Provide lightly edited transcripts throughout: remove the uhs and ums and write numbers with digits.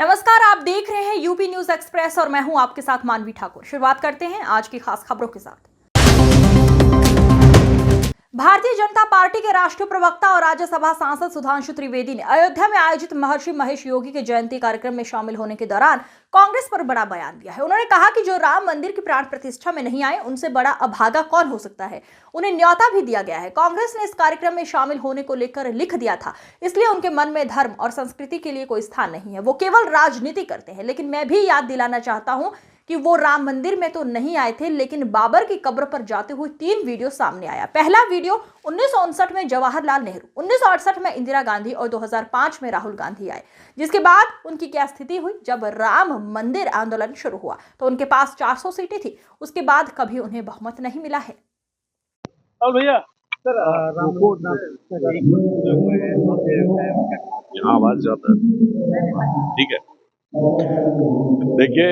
नमस्कार, आप देख रहे हैं यूपी न्यूज एक्सप्रेस और मैं हूं आपके साथ मानवी ठाकुर। शुरुआत करते हैं आज की खास खबरों के साथ। भारतीय जनता पार्टी के राष्ट्रीय प्रवक्ता और राज्यसभा सांसद सुधांशु त्रिवेदी ने अयोध्या में आयोजित महर्षि महेश योगी के जयंती कार्यक्रम में शामिल होने के दौरान कांग्रेस पर बड़ा बयान दिया है। उन्होंने कहा कि जो राम मंदिर की प्राण प्रतिष्ठा में नहीं आए उनसे बड़ा अभागा कौन हो सकता है। उन्हें न्योता भी दिया गया है। कांग्रेस ने इस कार्यक्रम में शामिल होने को लेकर लिख दिया था, इसलिए उनके मन में धर्म और संस्कृति के लिए कोई स्थान नहीं है। वो केवल राजनीति करते हैं। लेकिन मैं भी याद दिलाना चाहता हूं कि वो राम मंदिर में तो नहीं आए थे, लेकिन बाबर की कब्र पर जाते हुए 3 वीडियो सामने आया। पहला वीडियो 1959 में जवाहरलाल नेहरू, 1968 में इंदिरा गांधी और 2005 में राहुल गांधी आए। जिसके बाद उनकी क्या स्थिति हुई, जब राम मंदिर आंदोलन शुरू हुआ तो उनके पास 400 सीटें थी। उसके बाद कभी उन्हें बहुमत नहीं मिला है। भैया सर, यहाँ आवाज जाता है, ठीक है। देखिए,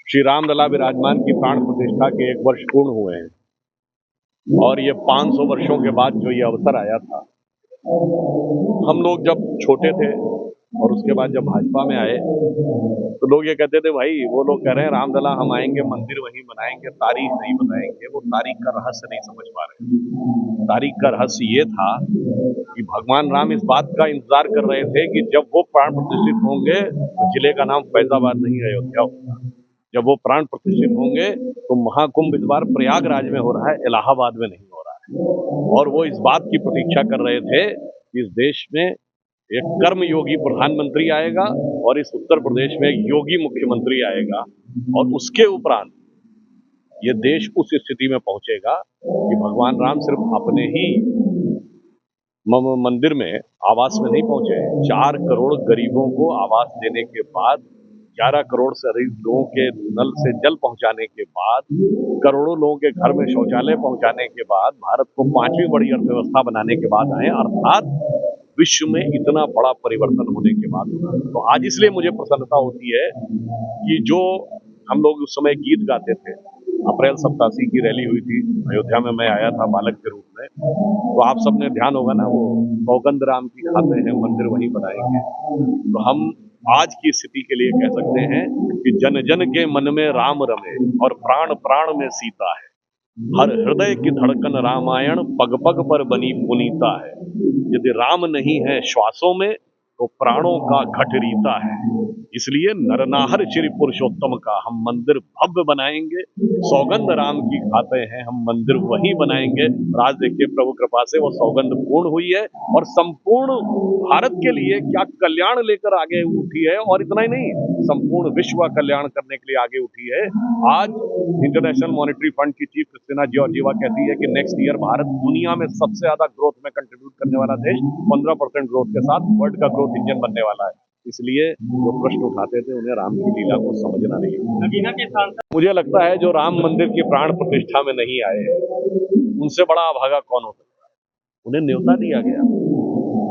श्री रामलला विराजमान की प्राण प्रतिष्ठा के 1 वर्ष पूर्ण हुए हैं और ये 500 वर्षों के बाद जो ये अवसर आया था, हम लोग जब छोटे थे और उसके बाद जब भाजपा में आए तो लोग ये कहते थे, भाई वो लोग कह रहे हैं रामलला हम आएंगे, मंदिर वहीं बनाएंगे, तारीख नहीं बताएंगे। वो तारीख का रहस्य नहीं समझ पा रहे। तारीख का रहस्य ये था कि भगवान राम इस बात का इंतजार कर रहे थे कि जब वो प्राण प्रतिष्ठित होंगे तो जिले का नाम फैजाबाद नहीं अयोध्या होगा। जब वो प्राण प्रतिष्ठित होंगे तो महाकुंभ इस बार प्रयागराज में हो रहा है, इलाहाबाद में नहीं हो रहा है। और वो इस बात की प्रतीक्षा कर रहे थे कि इस देश में एक कर्म योगी प्रधानमंत्री आएगा और इस उत्तर प्रदेश में एक योगी मुख्यमंत्री आएगा और उसके उपरांत ये देश उस स्थिति में पहुंचेगा कि भगवान राम सिर्फ अपने ही मंदिर में आवास में नहीं पहुंचे। 4 करोड़ गरीबों को आवास देने के बाद, 11 करोड़ से अधिक लोगों के नल से जल पहुंचाने के बाद, करोड़ों लोगों के घर में शौचालय पहुंचाने के बाद, भारत को 5वीं बड़ी अर्थव्यवस्था बनाने के बाद आए, अर्थात विश्व में इतना बड़ा परिवर्तन होने के बाद। तो आज इसलिए मुझे प्रसन्नता होती है कि जो हम लोग उस समय गीत गाते थे, अप्रैल 87 की रैली हुई थी अयोध्या में, मैं आया था बालक के रूप में, तो आप सबने ध्यान होगा ना, वो सौगंध राम की खाते हैं, मंदिर वहीं बनाएंगे। तो हम आज की स्थिति के लिए कह सकते हैं कि जन जन के मन में राम रमे और प्राण प्राण में सीता है। हर हृदय की धड़कन रामायण पग पग पर बनी पुनीता है। यदि राम नहीं है श्वासों में तो प्राणों का घट रीता है। इसलिए नरनाहर श्री पुरुषोत्तम का हम मंदिर भव्य बनाएंगे। सौगंध राम की खाते हैं, हम मंदिर वहीं बनाएंगे। आज देखिए, प्रभु कृपा से वो सौगंध पूर्ण हुई है और संपूर्ण भारत के लिए क्या कल्याण लेकर आगे उठी है। और इतना ही नहीं, संपूर्ण विश्व का कल्याण करने के लिए आगे उठी है। आज इंटरनेशनल मॉनेटरी फंड की चीफ क्रिस्टिना जॉर्जिवा कहती है कि नेक्स्ट ईयर भारत दुनिया में सबसे ज्यादा ग्रोथ में कंट्रीब्यूट करने वाला देश, 15% ग्रोथ के साथ वर्ल्ड का ग्रोथ इंजन बनने वाला है। इसलिए जो प्रश्न उठाते थे उन्हें राम की लीला को समझना नहीं। मुझे लगता है जो राम मंदिर की प्राण प्रतिष्ठा में नहीं आए उनसे बड़ा अभागा कौन हो सकता है। उन्हें न्योता दिया गया।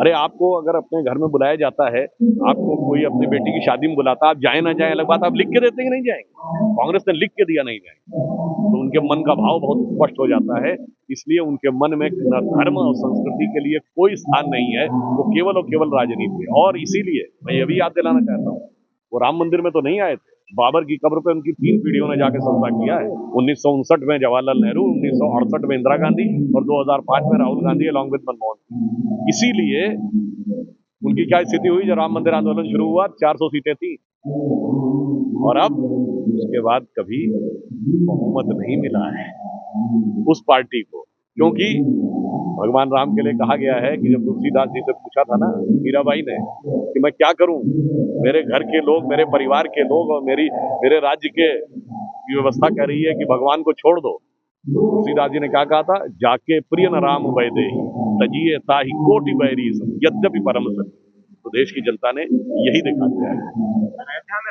अरे, आपको अगर अपने घर में बुलाया जाता है, आपको कोई अपनी बेटी की शादी में बुलाता, आप जाए ना जाए अलग बात, आप लिख के देते कि नहीं जाएंगे। कांग्रेस ने लिख के दिया नहीं जाएंगे, तो उनके मन का भाव बहुत स्पष्ट हो जाता है। इसलिए उनके मन में न धर्म और संस्कृति के लिए कोई स्थान नहीं है। वो केवल और केवल राजनीति है। और इसीलिए मैं ये भी याद दिलाना चाहता हूँ, वो राम मंदिर में तो नहीं आए थे। बाबर की कब्र पे उनकी 3 पीढ़ियों ने जाके सजदा किया है। 1959 में जवाहरलाल नेहरू, 1968 में इंदिरा गांधी और 2005 में राहुल गांधी अलॉन्ग विद मनमोहन सिंह। इसीलिए उनकी क्या स्थिति हुई, जब राम मंदिर आंदोलन शुरू हुआ 400 सीटें थी और अब उसके बाद कभी बहुमत नहीं मिला है उस पार्टी को। क्योंकि भगवान राम के लिए कहा गया है कि जब तुलसीदास जी से पूछा था ना मीराबाई ने कि मैं क्या करूं, मेरे घर के लोग, मेरे परिवार के लोग और मेरे राज्य के व्यवस्था कह रही है कि भगवान को छोड़ दो, तो तुलसीदास जी ने क्या कहा था, जाके प्रिय न राम वैदेही तजिए ताहि कोटि बैरी यद्यपि परम सत्य। तो देश की जनता ने यही दिखा दिया है।